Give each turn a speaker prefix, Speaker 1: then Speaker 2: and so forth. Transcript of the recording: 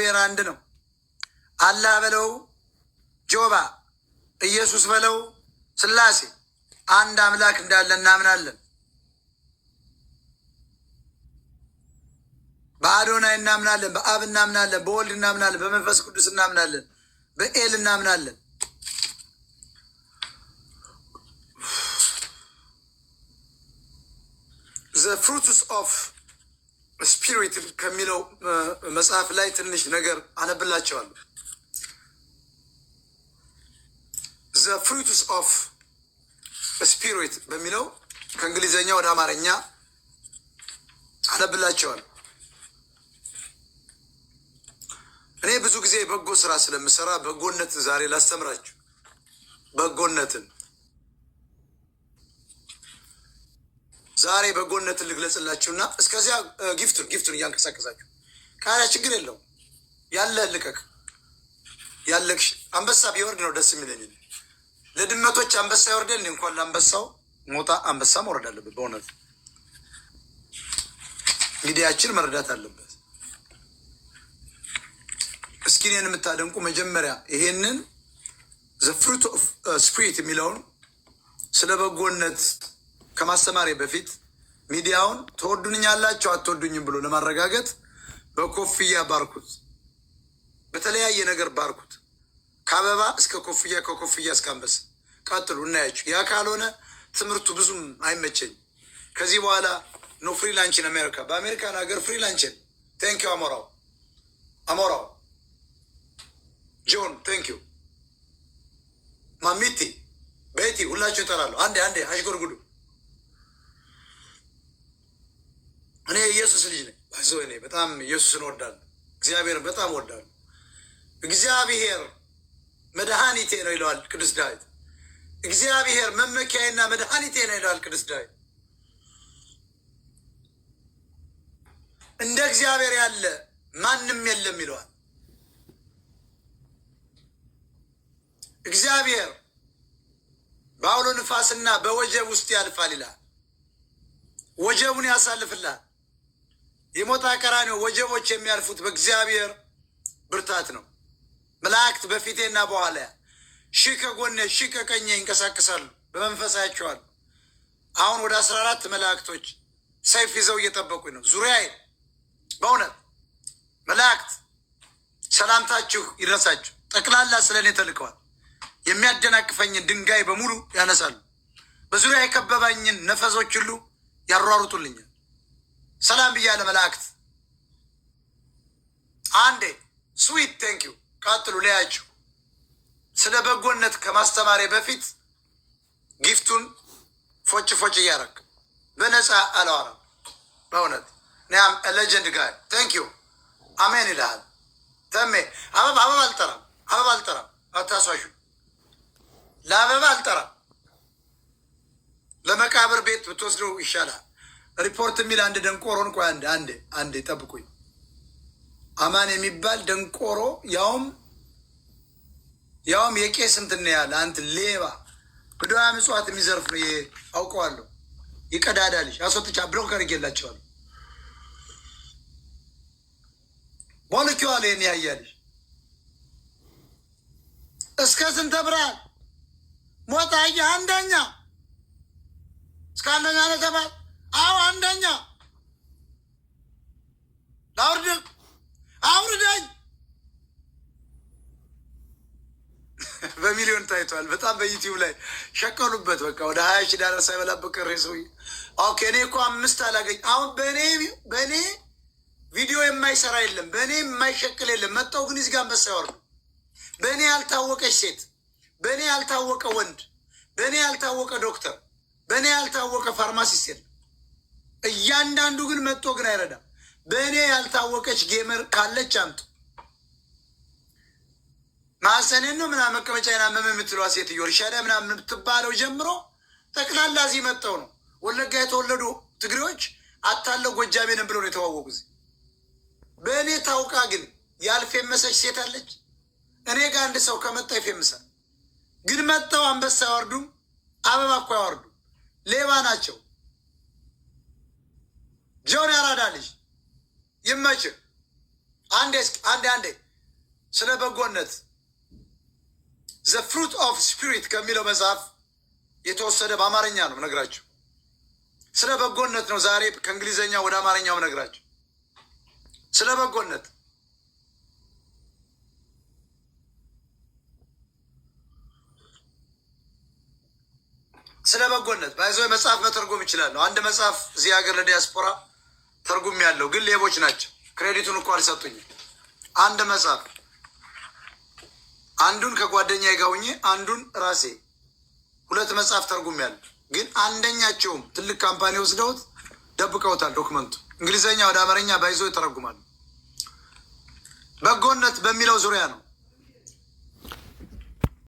Speaker 1: እግዚአብሔር አንድ ነው። አላህ በለው ጆባ፣ ኢየሱስ በለው ስላሴ አንድ አምላክ እንዳለ እናምናለን። በአዶናይ እናምናለን፣ በአብ እናምናለን፣ በወልድ እናምናለን፣ በመንፈስ ቅዱስ እናምናለን፣ በኤል እናምናለን። ዘ ፍሩትስ ኦፍ ስፒሪት ከሚለው መጽሐፍ ላይ ትንሽ ነገር አነብላቸዋለሁ። ዘ ፍሩትስ ኦፍ ስፒሪት በሚለው ከእንግሊዝኛ ወደ አማርኛ አነብላቸዋለሁ። እኔ ብዙ ጊዜ በጎ ስራ ስለምሰራ በጎነትን ዛሬ ላስተምራችሁ። በጎነትን ዛሬ በጎነትን ልግለጽላችሁና እስከዚያ ጊፍቱን እያንቀሳቀሳችሁ ካያ ችግር የለውም። ያለ ልቀቅ ያለክሽ አንበሳ ቢወርድ ነው ደስ የሚለኝ። ለድመቶች አንበሳ ይወርዳል፣ እንኳን ለአንበሳው ሞታ አንበሳ መውረድ አለበት። በእውነት ሚዲያችን መረዳት አለበት። እስኪ እኔን የምታደንቁ መጀመሪያ ይሄንን ዘ ፍሩት ኦፍ ስፒሪት የሚለውን ስለ በጎነት ከማስተማሪ በፊት ሚዲያውን ተወዱኛላችሁ አትወዱኝም ብሎ ለማረጋገጥ በኮፍያ ባርኩት፣ በተለያየ ነገር ባርኩት። ከአበባ እስከ ኮፍያ፣ ከኮፍያ እስከ አንበሳ ቀጥሉ እናያችሁ። ያ ካልሆነ ትምህርቱ ብዙም አይመቸኝ። ከዚህ በኋላ ኖ ፍሪላንችን አሜሪካ፣ በአሜሪካን ሀገር ፍሪላንችን። ቴንኪዩ አሞራው ጆን ቴንኪዩ ማሚቲ ቤቲ ሁላችሁ ይጠራለሁ። አንዴ አሽጎርጉዱ። እኔ ኢየሱስ ልጅ ነኝ። ባይዞ እኔ በጣም ኢየሱስን እወዳለሁ። እግዚአብሔርን በጣም እወዳለሁ። እግዚአብሔር መድኃኒቴ ነው ይለዋል ቅዱስ ዳዊት። እግዚአብሔር መመኪያዬና መድኃኒቴ ነው ይለዋል ቅዱስ ዳዊት። እንደ እግዚአብሔር ያለ ማንም የለም ይለዋል። እግዚአብሔር በአውሎ ንፋስና በወጀብ ውስጥ ያልፋል ይላል። ወጀቡን ያሳልፍላል። የሞት ቀራንዮ ወጀቦች የሚያልፉት በእግዚአብሔር ብርታት ነው። መላእክት በፊቴና በኋላ ሺህ ከጎኔ ሺህ ከቀኜ ይንቀሳቀሳሉ፣ በመንፈሳቸዋል። አሁን ወደ 14 መላእክቶች ሰይፍ ይዘው እየጠበቁኝ ነው ዙሪያዬ። በእውነት መላእክት ሰላምታችሁ ይድረሳችሁ። ጠቅላላ ስለ እኔ ተልከዋል። የሚያደናቅፈኝን ድንጋይ በሙሉ ያነሳሉ። በዙሪያ የከበባኝን ነፈሶች ሁሉ ያሯሩጡልኛል። ሰላም ብያለ መላእክት። አንዴ ስዊት ቴንኪዩ። ቀጥሉ ለያችሁ። ስለ በጎነት ከማስተማሪ በፊት ጊፍቱን ፎጭ እያረግ በነፃ አለዋራም። በእውነት ኒያም ሌጀንድ ጋር ቴንኪዩ አሜን ይልሃል። ተሜ አበባ አልጠራም። አታሷሹ። ለአበባ አልጠራም። ለመቃብር ቤት ብትወስደው ይሻላል። ሪፖርት የሚል አንድ ደንቆሮን ቆይ አንዴ ጠብቁኝ። አማን የሚባል ደንቆሮ ያውም የቄስ እንትን ያለ አንተ ሌባ በደዋ ምጽዋት የሚዘርፍ ነው። አውቀዋለሁ። ይቀዳዳ ልጅ አስወጥቻ ብሎክ አድርጌላቸዋለሁ። ቦልኪዋለ የኔ ያያልሽ እስከ ስንት ብርሃል ሞታየ አንደኛ እስከ አንደኛ ነው ተባል። አዎ አንደኛ ላውርድ አውርደኝ። በሚሊዮን ታይቷል። በጣም በዩቲዩብ ላይ ሸቀሉበት። በቃ ወደ 20 ሺህ ዳላር ሳይበላበት ቀረ ሰውዬ። ኦኬ እኔ እኮ 5 አላገኝ። አሁን በእኔ ቪዲዮ የማይሰራ የለም፣ በእኔ የማይሸቅል የለም። መጣው ግን እዚህ ጋር አንበሳ ያወርዱ። በእኔ ያልታወቀች ሴት፣ በእኔ ያልታወቀ ወንድ፣ በእኔ ያልታወቀ ዶክተር፣ በእኔ ያልታወቀ ፋርማሲስት የለም። እያንዳንዱ ግን መጥቶ ግን አይረዳም። በእኔ ያልታወቀች ጌመር ካለች አምጡ። ማሰኔን ነው ምናምን መቀመጫዬን አመመ የምትለዋ ሴትዮ እርሻዳ ምናምን የምትባለው ጀምሮ ጠቅላላ እዚህ መጥተው ነው። ወለጋ የተወለዱ ትግሬዎች አታለው ጎጃሜንን ብለው ነው የተዋወቁ። እዚህ በእኔ ታውቃ ግን ያልፌመሰች ሴት አለች። እኔ ጋር አንድ ሰው ከመጣ ይፌምሳል። ግን መጥተው አንበሳ ያወርዱም፣ አበባ እኮ ያወርዱ። ሌባ ናቸው። ጆን ያራዳ ልጅ ይመችህ። አንዴ ስለ በጎነት ዘ ፍሩት ኦፍ ስፒሪት ከሚለው መጽሐፍ የተወሰደ በአማርኛ ነው ነግራችሁ። ስለ በጎነት ነው ዛሬ ከእንግሊዘኛ ወደ አማርኛው ነግራችሁ። ስለ በጎነት ባይዞ መጽሐፍ መተርጎም ይችላለሁ። አንድ መጽሐፍ እዚህ ሀገር ለዲያስፖራ ተርጉም ያለው ግን ሌቦች ናቸው። ክሬዲቱን እኮ አልሰጡኝም። አንድ መጽሐፍ አንዱን ከጓደኛ ጋውኜ አንዱን ራሴ 2 መጽሐፍ ተርጉም ያለው ግን አንደኛቸውም ትልቅ ካምፓኒ ወስደውት ደብቀውታል። ዶክመንቱ እንግሊዘኛ ወደ አማርኛ ባይዞ ይተረጉማል። በጎነት በሚለው ዙሪያ ነው።